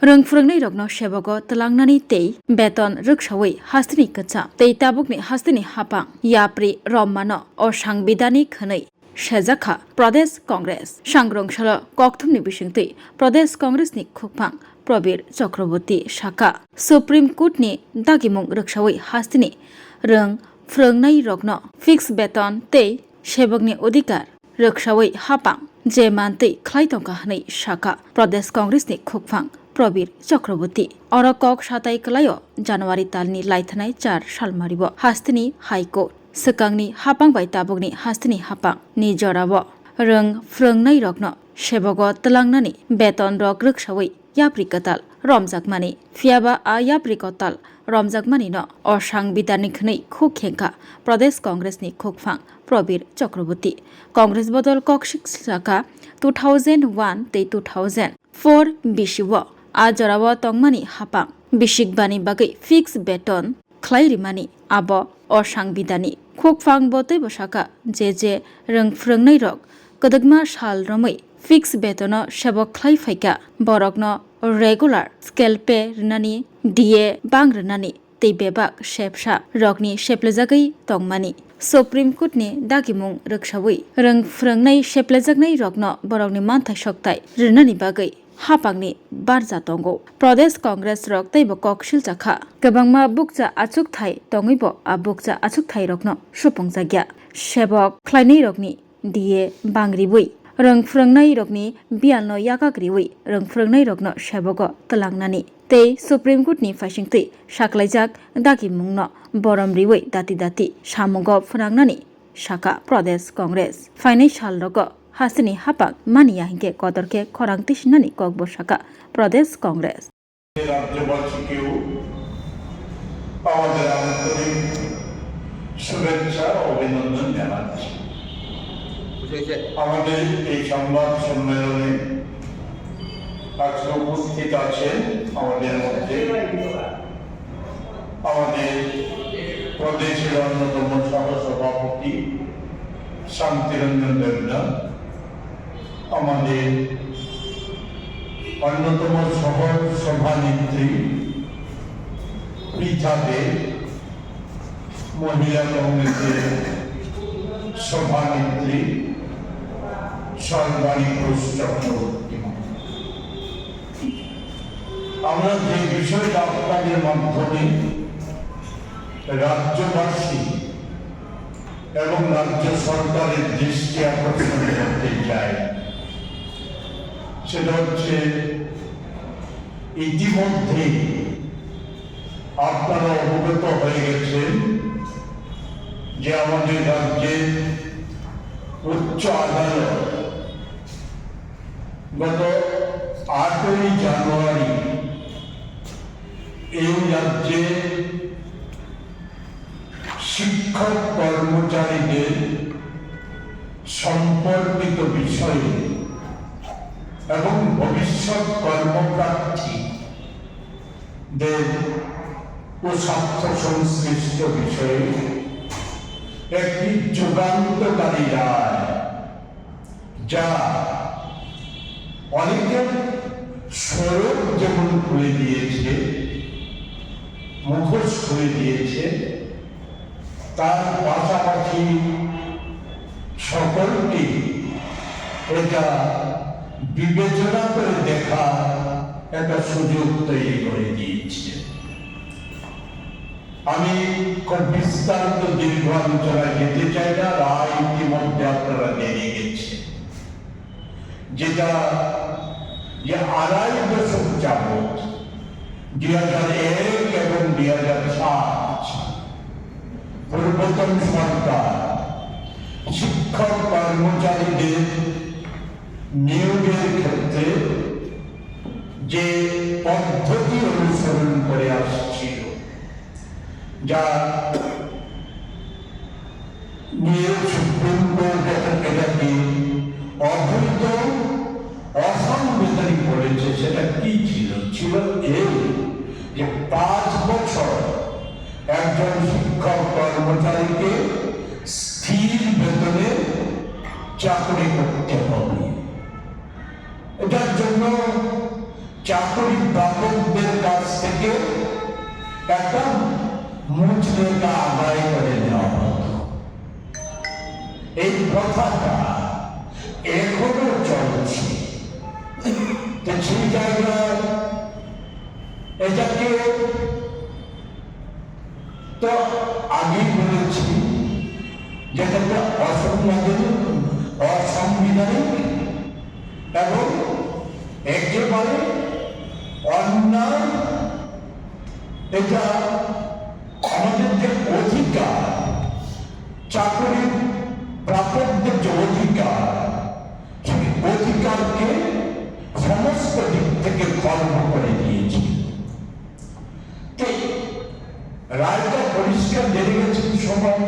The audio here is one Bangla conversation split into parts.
रोंफोरोंनाय रगनो सेबगो तलांनानै तै बेतन रक्षावै हास्तिनि कच्चा तै ताबुकनि हास्तिनि हापां याप्रि रम्मानो अ सांबिधानिक हनै सेजाखा प्रदेश कांग्रेस सांग्रंशाल कक्थुमनि बिसिंतै प्रदेश कांग्रेसनि खुफां प्रबीर चक्रवर्ती शाखा सुप्रीम कोर्टनि दागिमुं रक्षावै हास्तिनि रों फोरोंनाय रगनो फिक्स बेतन तै सेबगनि अधिकार रक्षावै हापां जे मानतै ख्लाइतंका हनै शाखा प्रदेश कांग्रेसनि खुफां प्रबीर चक्रवर्ती अरकक साताई कलायो जानुवारी तालनि लाइथानाय 4 सालमारिबो हास्तिनि हाइकोर्ट सकांनि हापां बाय ताबुकनि हास्तिनि हापां नि जराबो रों फोरोंनाय रगनो सेबगो तलांनानै बेतन रग रक्षावै याप्रि कताल रमजाकमानि फियाबा आ याप्रि कताल रमजाकमानि न असंबिधानिक हनै खुखेंखा प्रदेश कांग्रेसनि खुफां प्रबीर चक्रवर्ती कांग्रेस बदल कक्षिक शाखा 2001 तै 2004 बिसिबो आ जराबो तंगमानि हापां बिसिकबानि बागै फिक्स बेतन ख्लाइरिमानि आबो असंबिधानिक खुफां बतै बसाका जे रों फोरोंनाय रग कदगमा साल रमै फिक्स बेतन सेबक ख्लाइ फाइका बरकनो रेगुलार स्केल पे रनानि डीए बां रनानि तै बेबाक सेबसा रगनि सेप्लेजागै तंगमानि सुप्रीम कोर्टनि दागिमुं रक्षावै रों फोरोंनाय सेप्लेजागनाय रगनो बरकनि मानथाय सकथाय रनानि बागै हापांनि बारजा तंगौ प्रदेश कांग्रेस रग तैबो ककशिल जाखा गोबांमा बुकजा आचुक थाय तंगैबो आ बुकजा आचुक थाय रगनो सुफुंजाग्या सेबक ख्लाइनाय रगनि डीए बांग्रिबै रों फोरोंनाय रगनि बियालनो यागाग्रिवै रों फोरोंनाय रगनो सेबगो तलांनानि तै सुप्रीम कोर्टनि फाइसिंतै साख्लाइजाक दागिमुंनो बरमरिवै दाति सामुगो फोनांनानि शाखा प्रदेश कांग्रेस फाइनाय साल रगो हासिनि हापां मानिया हिंगे कदरके खरांति सिनानि ककबो शाखा प्रदेश कांग्रेस রাজ্যবাসীকেও আমাদের আন্তরিক শুভেচ্ছা ও অভিনন্দন জানাচ্ছি আমাদের এই সংবাদ সম্মেলনে আজকে উপস্থিত আছেন আমাদের মধ্যে আমাদের প্রদেশের অন্যতম সহসভাপতি শান্তিরঞ্জন দেবনাথ আমাদের অন্যতম সভানেত্রী পৃথা দে মহিলা কংগ্রেসের সভানেত্রী সর্বাণী ঘোষ চক্রবর্তী আমরা যে বিষয়টা আপনাদের মাধ্যমে রাজ্যবাসী এবং রাজ্য সরকারের দৃষ্টি আকর্ষণ করতে চাই সেটা হচ্ছে ইতিমধ্যে আপনারা অবগত হয়ে গেছেন যে আমাদের রাজ্যের উচ্চ আদালত গত 8ই জানুয়ারি এই রাজ্যে শিক্ষক কর্মচারীদের সম্পর্কিত বিষয়ে এবং ভবিষ্যৎ কর্মপ্রার্থীদের ও স্বার্থ সংশ্লিষ্ট বিষয়ে একটি যুগান্তকারী রায় যা অনেকের স্বরূপ যেমন খুলে দিয়েছে মুখোশ খুলে দিয়েছে তার পাশাপাশি সকলকে এটা বিবেচনা করে দেখা একটা সুযোগ তৈরি করে দিয়েছে আমি খুব বিস্তারিত দীর্ঘ আলোচনায় যেতে চাই না রায় ইতিমধ্যে আপনারা জেনে গেছে যেটা যে 2.5 দশক যাবৎ 2001 এবং 2007 পূর্বতন সরকার শিক্ষক কর্মচারীদের নিয়োগের ক্ষেত্রে যে পদ্ধতি অনুসরণ করে আসছিল যা নিয়ে সুপ্রিম কোর্ট এটাকে অবৈধ অসাংবিধানিক বলেছে সেটা কি ছিল এই যে 5 বছর একজন শিক্ষক কর্মচারীকে স্থির বেতনে চাকরি করতে হবে। এটার জন্য চাকরি প্রাপকদের কাছ থেকে একটা মূল্যটা আদায় করে নেওয়া হতো। এই প্রথাটা এখনো চলছে। তো সেই জায়গায় এটাকে তো আগেই বলেছি যেটা অসাংবিধানিক এবং একেবারে অন্যায়। এটা আমাদের যে অধিকার, চাকরি প্রাপকদের যে অধিকার, সেই অধিকারকে সমস্ত দিক থেকে খর্ব করে দিয়েছে। রায়টা পরিষ্কার জেনে গেছেন সবাই।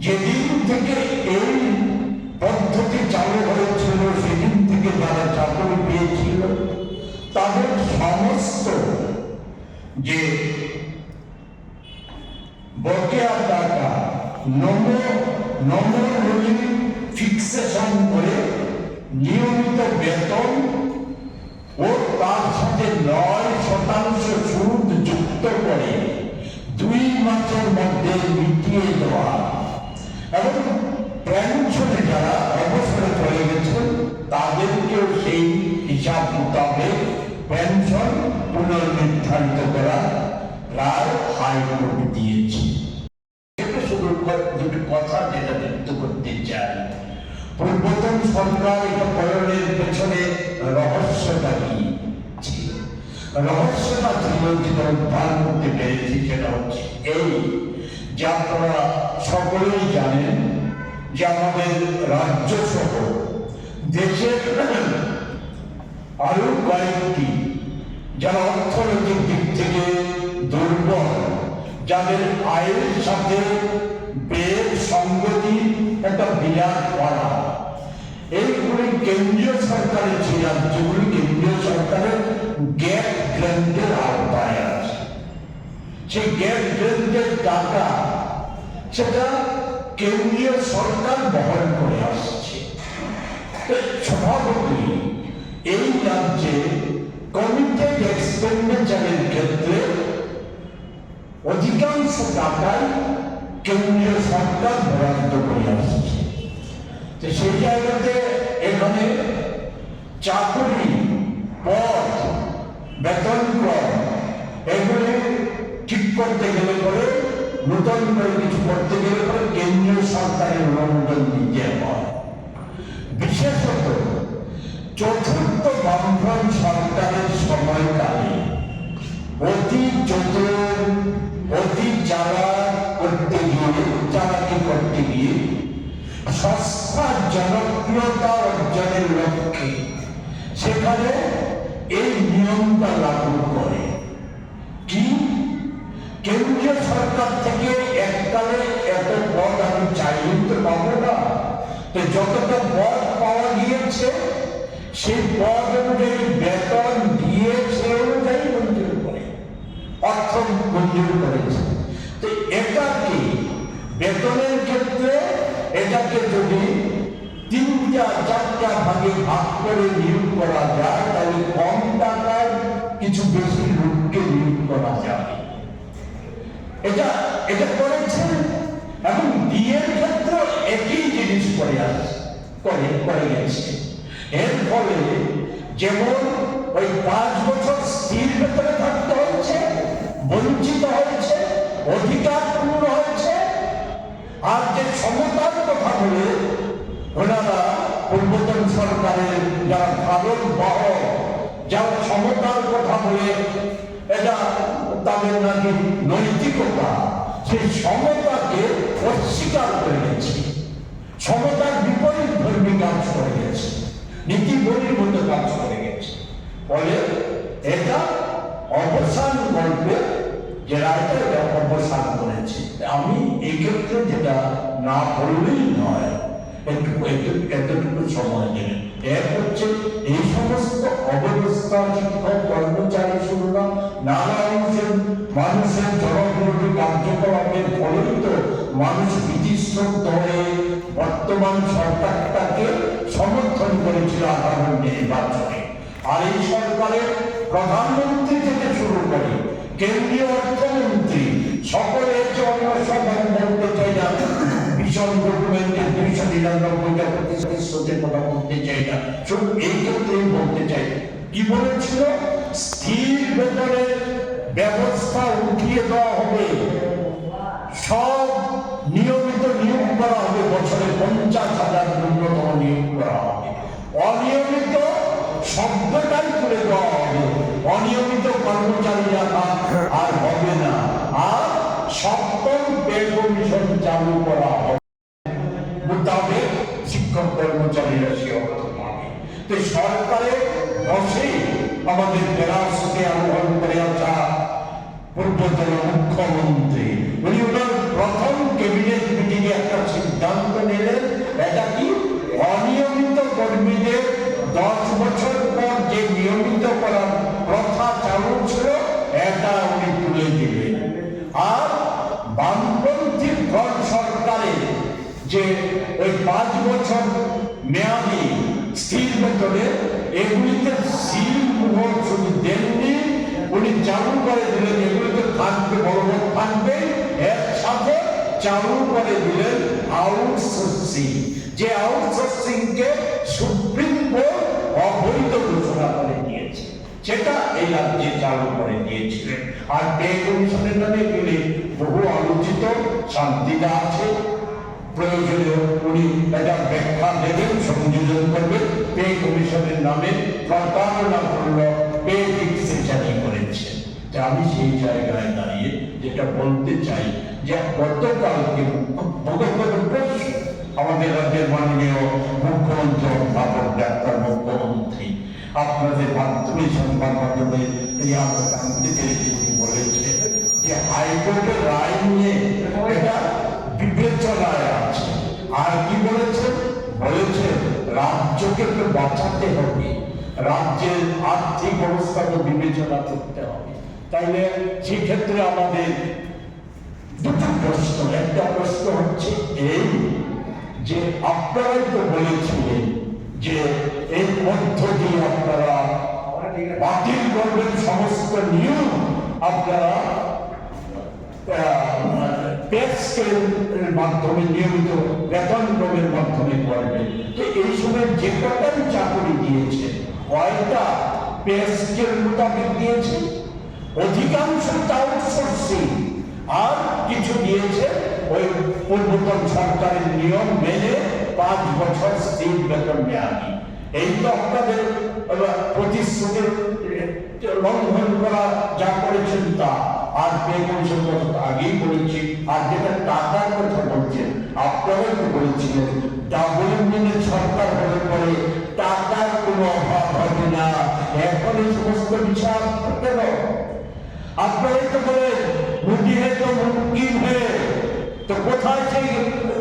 যেদিন থেকে এই পদ্ধতি চালু হয়েছিল সেদিন থেকে যারা চাকরি পেয়েছিল তাদের সমস্ত যে বকেয়া টাকা নমুনালি ফিক্সেশন করে নিয়মিত বেতন ও তার সাথে 9% সুদ যুক্ত করে 2 মাসের মধ্যে মিটিয়ে দেওয়া এবং পেনশনে যারা অবসরে চলে গেছেন তাদেরকেও সেই হিসাব মোতাবেক পেনশন পুনর্নির্ধারিত করা রায় হাইকোর্ট দিয়েছে। শুধু দুটি কথা যেটা ব্যক্ত করতে চাই, পূর্বতন সরকার এটা প্রয়োগের পেছনে রহস্যটা কি ছিল? রহস্যটা ছিল যেটা উদ্ধার করতে পেরেছি সেটা হচ্ছে এই যে আপনারা সকলেই জানেন যে আমাদের রাজ্য সহ দেশের আরো কয়েকটি যারা অর্থনৈতিক দিক থেকে দুর্বল, যাদের আয়ের সাথে ব্যয়ের সঙ্গতি একটা বিরাট পাড়া, এইগুলি কেন্দ্রীয় সরকারের যে রাজ্যগুলি কেন্দ্রীয় সরকারের গ্যাপ গ্রান্টের আওতায় আছে। সেই গ্যাপ গ্রান্টের টাকা সেটা কেন্দ্রীয় সরকার বহন করে আসছে। স্বভাবতই এই রাজ্যে কমিটেড এক্সপেন্ডিচারের ক্ষেত্রে অধিকাংশ টাকাই কেন্দ্রীয় সরকার বরাদ্দ করে আসছে। তো সেই জায়গাতে এখানে চাকরি, পদ, বেতন এগুলি ঠিক করতে গেলে পরে, নতুন করে কিছু করতে গেলে পরে কেন্দ্রীয় সরকারের অনুমোদন দিতে হয়। বিশেষত চতুর্থ বামফ্রন্ট সরকারের সময়কালে অতি জটিল, অতি চালাকি করতে গিয়ে সস্তা জনপ্রিয়তা অর্জনের লক্ষ্যে সেখানে এই নিয়মটা লাগু করে। কি কেন্দ্রীয় সরকার থেকে এককালে এত পদ আমি চাইলে তো পাবো না, তো যতটা পদ পাওয়া গিয়েছে সেই পদ অনুযায়ী বেতন দিয়ে সে অনুযায়ী মঞ্জুর করে, অর্থ মঞ্জুর করেছে। তো এটাকে বেতনের ক্ষেত্রে এটাকে যদি 3-4 ভাগে ভাগ করে নিয়োগ করা যায় তাহলে কম টাকায় কিছু বেশি লোককে নিয়োগ করা যায়। এটা করেছে এবং বিয়ের ক্ষেত্রে একই জিনিস করে গেছে। এর ফলে যেমন ওই 5 বছর স্থির বেতনে থাকতে হচ্ছে, বঞ্চিত হয়েছে, অধিকার পূর্ণ হয়েছে। আর যে সমতার কথা বলে ওনারা পূর্বতন সরকারের যারা ভারত বাহক, যারা সমতার কথা বলে এটা তাদের নাকি নৈতিকতা, সেই সমতাকে অস্বীকার করে গেছে, সমতার বিপরীত ধর্মী কাজ করে গেছে, নীতি বহির্ভূত কাজ করে গেছে। ফলে এটা অবসান করবে, যে রায়টা এটা অবসান করেছে। আমি এই ক্ষেত্রে যেটা না বললেই নয়, এতটুকু সময় দেবেন। এক হচ্ছে এই সমস্ত অব্যবস্থা, শিক্ষক, কর্মচারী শুরুরা নানা মানুষের জনবিরোধী কার্যকলাপের ফলেই তো মানুষ বিতৃষ্ণ হয়ে বর্তমান সরকারটাকে সমর্থন করেছিল আগামী নির্বাচনে। আর এই সরকারের প্রধানমন্ত্রী থেকে শুরু করে কেন্দ্রীয় অর্থমন্ত্রী সকলে যে অন্য সব বলতে চাই না, ভীষণ ডকুমেন্টের 299টা প্রতিশ্রুতির কথা বলতে চাই না, শুধু এই ক্ষেত্রেই বলতে চাই কি বলেছিল, স্থির বেতনের ব্যবস্থা উঠিয়ে দেওয়া হবে, সব নিয়মিত নিয়োগ করা হবে, বছরে 50,000 ন্যূনতম নিয়োগ করা হবে, অনিয়মিত শব্দটাই তুলে দেওয়া হবে, অনিয়মিত কর্মচারী রাখা আর হবে না, আর সপ্তম পে কমিশন চালু করা হবে, মোতাবেক শিক্ষক কর্মচারীরা সে অর্থ পাবে। তো সরকারের বসেই আমাদের বেরাসতে আহ্বান করে আসা পূর্বতন মুখ্যমন্ত্রী উনি ওনার প্রথম ক্যাবিনেট মিটিং এ একটা সিদ্ধান্ত নিলেন, এটা কি অনিয়মিত কর্মীদের 10 বছর পর যে নিয়মিত করার প্রথা চালু ছিল এটা উনি তুলে দিলেন। আর বামপন্থী ঘর সরকারের যে ওই 5 বছর মেয়াদি স্থির বেতনে এগুলিতে সিল মোহর শুধু দেননি, উনি চালু করে দিলেন, এগুলিতে থাকবে, বলবৎ থাকবে, এর সাথে চালু করে দিলেন আউটসোর্সিং, যে আউটসোর্সিং কে সুপ্রিম কোর্ট অবৈধ ঘোষণা করে দিয়েছে, সেটা এই রাজ্যে চালু করে দিয়েছিলেন। আর পে কমিশনের নামে এগুলি বহু আলোচিত, শান্তিটা আছে, প্রয়োজনীয় উনি এটা ব্যাখ্যা দেবেন, সংযোজন করবেন। পে কমিশনের নামে প্রতারণা করল, পে ফিক্সেশনই করেছে। আমি সেই জায়গায় দাঁড়িয়ে যেটা বলতে চাই যে গতকালকে আমাদের রাজ্যের মাননীয় মুখ্যমন্ত্রী অধ্যাপক ডাক্তার মুখ্যমন্ত্রী আপনাদের মাধ্যমে সংবাদ মাধ্যমে এই আমরা জানতে পেরেছি, উনি বলেছেন যে হাইকোর্টের রায় নিয়ে এটা বিবেচনায় আছে। আর কি বলেছেন, বলেছেন রাজ্যকে তো বাঁচাতে হবে, রাজ্যের আর্থিক অবস্থাকে বিবেচনা করতে হবে। তাইলে সেক্ষেত্রে আমাদের দুটো প্রশ্ন, একটা প্রশ্ন হচ্ছে এই যে আপনারাই তো বলেছিলেন যে এর মধ্য দিয়ে আপনারা বাতিল করবেন সমস্ত নিয়ম, আপনারা পে স্কেলের মাধ্যমে নিয়মিত বেতন ক্রমের মাধ্যমে করবেন। তো এই সময় যে কটাই চাকরি দিয়েছে কয়টা পে স্কেল মোতাবেক দিয়েছে, অধিকাংশ আউটসোর্সিং, আর কিছু দিয়েছে ওই পূর্বতন সরকারের নিয়ম মেনে 5 বছর স্থির বেতন মেয়াদি। এই তো আপনাদের প্রতিশ্রুতি লঙ্ঘন করা যা করেছেন তা। আর পে কমিশন কথা আগেই বলেছি, আর যেটা টাকার কথা বলছেন আপনারাই তো বলেছিলেন ডাবল ইঞ্জিনের সরকার হলে পরে টাকার কোনো অভাব হবে না, এখন এই সমস্ত বিষয় কেন আপনারাই তো বলেন মুদি হে তো মুমকিন হে, তো কোথায় সেই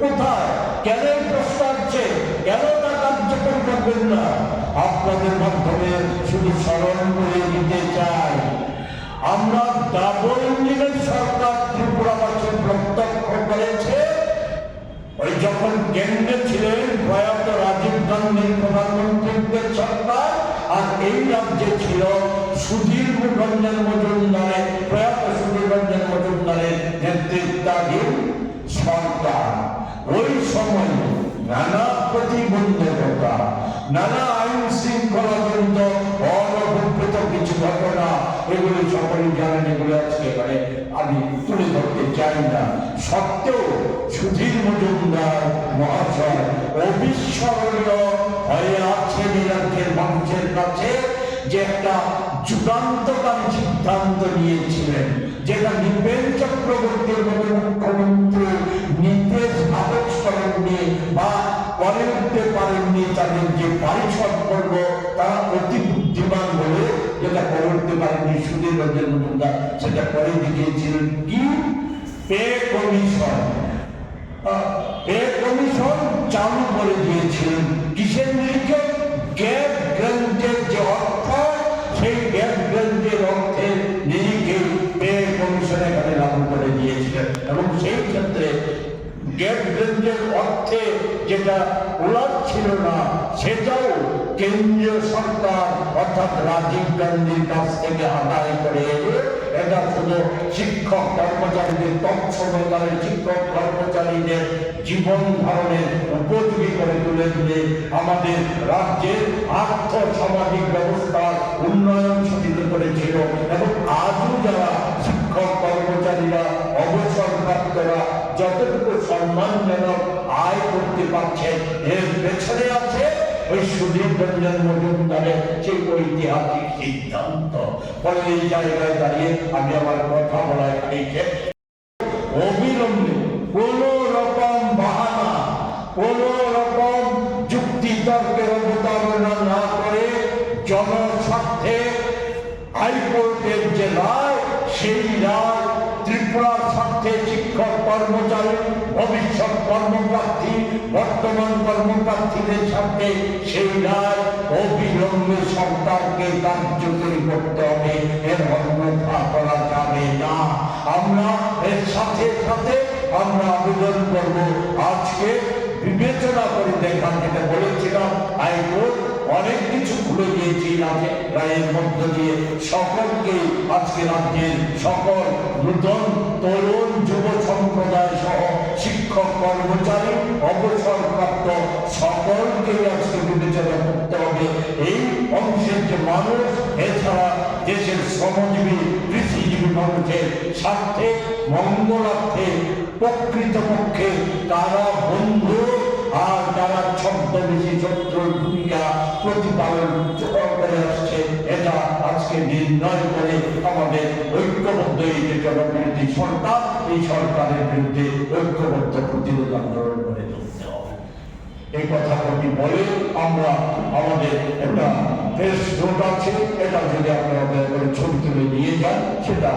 কোথায় কেন প্রশ্ন আসছে, কেন তা কার্যকর করবেন না? আপনাদের মাধ্যমে শুধু স্মরণ করে দিতে চাই, আমরা ডাবল ইঞ্জিনের সরকার ত্রিপুরাবাসী প্রত্যক্ষ করেছে। ওই যখন কেন্দ্রে ছিলেন প্রয়াত রাজীব গান্ধীর প্রধানমন্ত্রীদের সরকার, আর এই রাজ্যে ছিল সুধীর রঞ্জন মজুমদারের, প্রয়াত সুধীর রঞ্জন মজুমদারের নেতৃত্বাধীন সরকার। ওই সময় নানা প্রতিবন্ধকতা, নানা আইন শৃঙ্খলাজনিত অনভিপ্রেত কিছু ঘটনা, এগুলি সকলেই জানেন, এগুলো আজকে এখানে আমি তুলে ধরতে চাই না। সত্ত্বেও সুধীর মজুমদার মহাশয় অবিস্মরণীয় হয়ে আছেন এই রাজ্যের মানুষের কাছে, যে একটা যুগান্তকারী সিদ্ধান্ত নিয়েছিলেন, যেটা নৃপেন চক্রবর্তীর মতো মুখ্যমন্ত্রী নির্দেশ আবেশ করেননি বা করে উঠতে পারেননি। তাদের যে পারিষদ বর্গ তারা অতি বুদ্ধিমান বলে যেটা করে উঠতে পারেননি সুধীর রঞ্জন মজুমদার, সেটা করে দেখিয়েছিলেন কি পে কমিশন। পে কমিশন চালু করে দিয়েছিলেন কিসের নিরিখে? গ্যাপ গ্রান্টের যে অর্থ, সেই গ্যাপ গ্রান্টের অর্থের নিরিখে পে কমিশন এখানে লাগু করে দিয়েছিলেন। এবং সেই ক্ষেত্রে গ্যাপ গ্রান্টের অর্থে যেটা ওলার ছিল না সেটাও কেন্দ্রীয় সরকার অর্থাৎ রাজীব গান্ধীর কাছ থেকে আদায় করে এলে এটা শুধু শিক্ষক কর্মচারীদের তৎসমকালের শিক্ষক কর্মচারীদের জীবন ধারণের উপযোগী করে তুলে দিলে আমাদের রাজ্যের আর্থ সামাজিক ব্যবস্থার উন্নয়ন সাধিত করেছিল এবং আজও যারা শিক্ষক কর্মচারীরা অবসরপ্রাপ্তরা যতটুকু সম্মানজনক আয় করতে পারছে এর পেছনে আছে ওই সুধীর রঞ্জন মজুমদারের সেই ঐতিহাসিক সিদ্ধান্ত। ফলে এই জায়গায় দাঁড়িয়ে আমি আমার কথা বলা এখানে অবিলম্বে কোন রকম বাহানা কোন রকম যুক্তি তর্কের অবতারণা না করে জনস্বার্থে হাইকোর্টের যে রায় সেই রায় ত্রিপুরার স্বার্থে শিক্ষক কর্মচারী ভবিষ্যৎ কর্মপ্রার্থী বর্তমান কর্মপ্রার্থীদের স্বার্থে সেই রায় অবিলম্বে সরকারকে কার্যকরী করতে হবে, এর অন্যথা করা যাবে না। আমরা এর সাথে সাথে আমরা আবেদন করব আজকে বিবেচনা করে দেখার, যেটা বলেছিলাম হাইকোর্ট অনেক কিছু ভুলে গিয়েছি রায়ের মধ্য দিয়ে সকলকে আজকে রাজ্যের সকল নূতন তরুণ যুব সম্প্রদায় সহ শিক্ষক কর্মচারী অবসরপ্রাপ্ত সকলকে আজকে বিবেচনা করতে হবে। এই অংশের যে মানুষ এছাড়া দেশের শ্রমজীবী কৃষিজীবী মানুষের স্বার্থে মঙ্গলার্থে প্রকৃতপক্ষে তারা বন্ধু আর যারা ছদ্মবেশী শত্রুর ভূমিকা প্রতিপালন করে আসছে এটা আজকে নির্ণয় করে আমাদের ঐক্যবদ্ধ এই যে জনবিরোধী সরকার এই সরকারের বিরুদ্ধে ঐক্যবদ্ধ প্রতিরোধ আন্দোলন করে তুলতে হবে। এই কথাটি বলে আমরা আমাদের একটা প্রেস নোট আছে, এটা যদি আপনারা ছবি তুলে নিয়ে যান সেটা